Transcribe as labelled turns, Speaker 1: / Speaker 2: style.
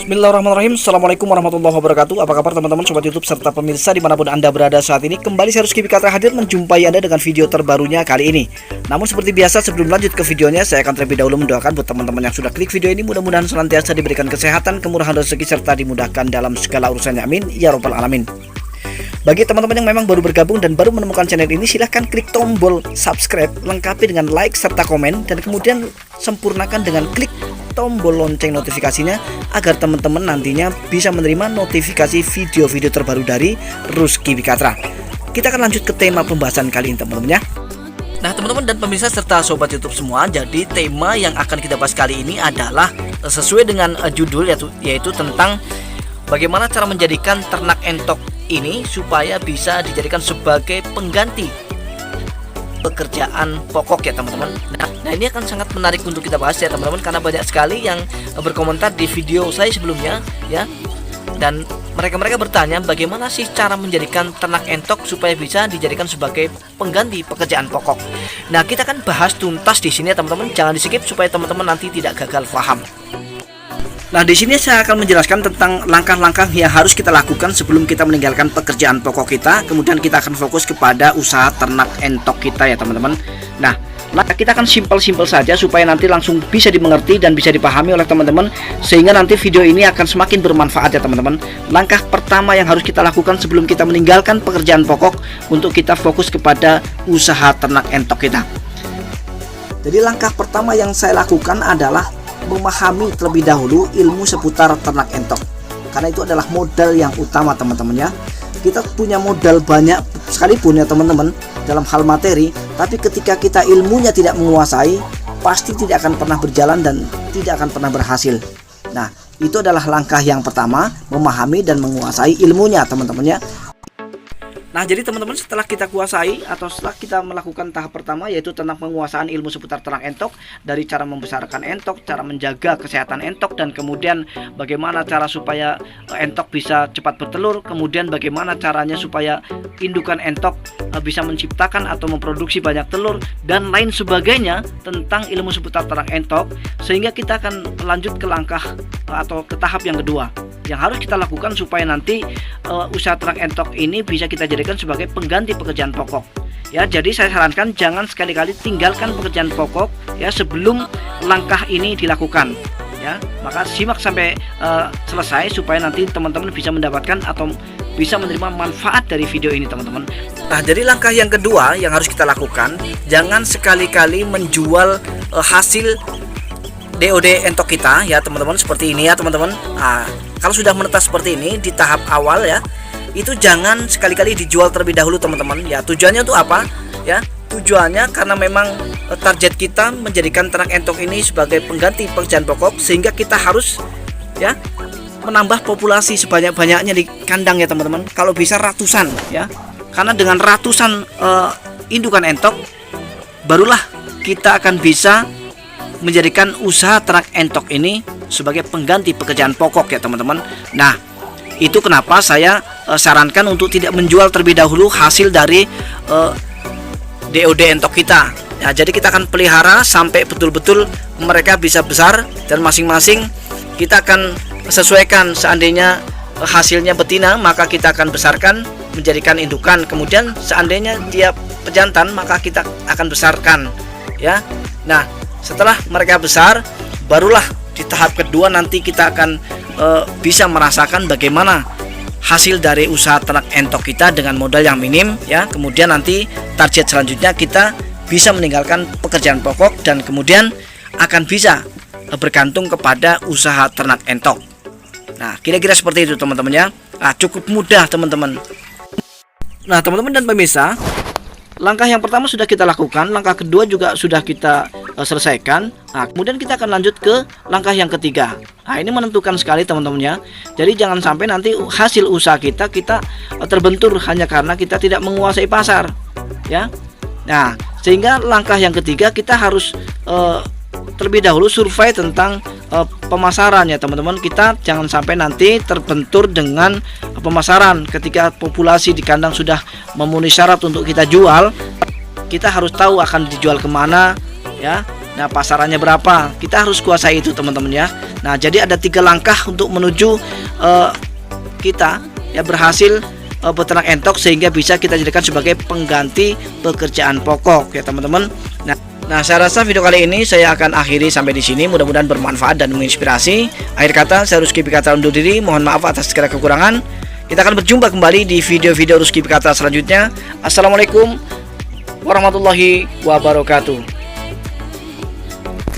Speaker 1: Bismillahirrahmanirrahim. Assalamualaikum warahmatullahi wabarakatuh. Apa kabar teman-teman sobat YouTube serta pemirsa dimanapun Anda berada saat ini. Kembali saya Rizky Bikatra hadir menjumpai Anda dengan video terbarunya kali ini. Namun seperti biasa sebelum lanjut ke videonya, saya akan terlebih dahulu mendoakan buat teman-teman yang sudah klik video ini, mudah-mudahan senantiasa diberikan kesehatan, kemurahan rezeki serta dimudahkan dalam segala urusannya. Amin ya robbal alamin. Bagi teman-teman yang memang baru bergabung dan baru menemukan channel ini, silahkan klik tombol subscribe, lengkapi dengan like serta komen, dan kemudian sempurnakan dengan klik tombol lonceng notifikasinya agar teman-teman nantinya bisa menerima notifikasi video-video terbaru dari Rizky Bikatra. Kita akan lanjut ke tema pembahasan kali ini teman-teman ya. Nah teman-teman dan pemirsa serta sobat YouTube semua, jadi tema yang akan kita bahas kali ini adalah sesuai dengan judul yaitu tentang bagaimana cara menjadikan ternak entok ini supaya bisa dijadikan sebagai pengganti pekerjaan pokok ya teman-teman. Nah ini akan sangat menarik untuk kita bahas ya teman-teman, karena banyak sekali yang berkomentar di video saya sebelumnya ya, dan mereka bertanya bagaimana sih cara menjadikan ternak entok supaya bisa dijadikan sebagai pengganti pekerjaan pokok. Nah kita akan bahas tuntas di sini ya teman-teman, jangan di skip supaya teman-teman nanti tidak gagal paham. Nah, di sini saya akan menjelaskan tentang langkah-langkah yang harus kita lakukan sebelum kita meninggalkan pekerjaan pokok kita. Kemudian kita akan fokus kepada usaha ternak entok kita ya teman-teman. Nah, kita akan simpel-simpel saja supaya nanti langsung bisa dimengerti dan bisa dipahami oleh teman-teman, sehingga nanti video ini akan semakin bermanfaat ya teman-teman. Langkah pertama yang harus kita lakukan sebelum kita meninggalkan pekerjaan pokok untuk kita fokus kepada usaha ternak entok kita. Jadi langkah pertama yang saya lakukan adalah memahami terlebih dahulu ilmu seputar ternak entok, karena itu adalah modal yang utama teman-teman ya. Kita punya modal banyak sekalipun ya teman-teman dalam hal materi, tapi ketika kita ilmunya tidak menguasai, pasti tidak akan pernah berjalan dan tidak akan pernah berhasil. Nah itu adalah langkah yang pertama, memahami dan menguasai ilmunya teman-teman ya. Nah jadi teman-teman, setelah kita kuasai atau setelah kita melakukan tahap pertama yaitu tentang penguasaan ilmu seputar ternak entok, dari cara membesarkan entok, cara menjaga kesehatan entok, dan kemudian bagaimana cara supaya entok bisa cepat bertelur, kemudian bagaimana caranya supaya indukan entok bisa menciptakan atau memproduksi banyak telur, dan lain sebagainya tentang ilmu seputar ternak entok, sehingga kita akan lanjut ke langkah atau ke tahap yang kedua yang harus kita lakukan supaya nanti usaha ternak entok ini bisa kita jadikan sebagai pengganti pekerjaan pokok ya. Jadi saya sarankan jangan sekali-kali tinggalkan pekerjaan pokok ya sebelum langkah ini dilakukan ya. Maka simak sampai selesai supaya nanti teman-teman bisa mendapatkan atau bisa menerima manfaat dari video ini teman-teman. Nah jadi langkah yang kedua yang harus kita lakukan, jangan sekali-kali menjual hasil DOD entok kita ya teman-teman, seperti ini ya teman-teman. Nah, kalau sudah menetas seperti ini di tahap awal ya, itu jangan sekali-kali dijual terlebih dahulu teman-teman ya. Tujuannya untuk apa ya? Tujuannya karena memang target kita menjadikan ternak entok ini sebagai pengganti pekerjaan pokok, sehingga kita harus ya menambah populasi sebanyak-banyaknya di kandang ya teman-teman. Kalau bisa ratusan ya, karena dengan ratusan indukan entok barulah kita akan bisa menjadikan usaha ternak entok ini sebagai pengganti pekerjaan pokok ya teman-teman. Nah itu kenapa saya sarankan untuk tidak menjual terlebih dahulu hasil dari DOD entok kita ya. Jadi kita akan pelihara sampai betul-betul mereka bisa besar, dan masing-masing kita akan sesuaikan. Seandainya hasilnya betina, maka kita akan besarkan menjadikan indukan. Kemudian seandainya dia pejantan, maka kita akan besarkan ya. Nah setelah mereka besar, barulah di tahap kedua nanti kita akan bisa merasakan bagaimana hasil dari usaha ternak entok kita dengan modal yang minim ya. Kemudian nanti target selanjutnya kita bisa meninggalkan pekerjaan pokok dan kemudian akan bisa bergantung kepada usaha ternak entok. Nah kira-kira seperti itu teman-teman ya. Nah, cukup mudah teman-teman. Nah teman-teman dan pemirsa, langkah yang pertama sudah kita lakukan, langkah kedua juga sudah kita selesaikan. Nah kemudian kita akan lanjut ke langkah yang ketiga. Nah ini menentukan sekali teman-teman ya. Jadi jangan sampai nanti hasil usaha kita terbentur hanya karena kita tidak menguasai pasar ya. Nah sehingga langkah yang ketiga kita harus terlebih dahulu survei tentang pemasaran ya teman-teman. Kita jangan sampai nanti terbentur dengan pemasaran. Ketika populasi di kandang sudah memenuhi syarat untuk kita jual, kita harus tahu akan dijual kemana ya. Nah pasarannya berapa, kita harus kuasai itu teman-teman ya. Nah, jadi ada 3 langkah untuk menuju kita ya berhasil peternak entok sehingga bisa kita jadikan sebagai pengganti pekerjaan pokok ya teman-teman. Nah, saya rasa video kali ini saya akan akhiri sampai di sini. Mudah-mudahan bermanfaat dan menginspirasi. Akhir kata, saya Rusky Pikata undur diri. Mohon maaf atas segala kekurangan. Kita akan berjumpa kembali di video-video Rusky Pikata selanjutnya. Assalamualaikum warahmatullahi wabarakatuh.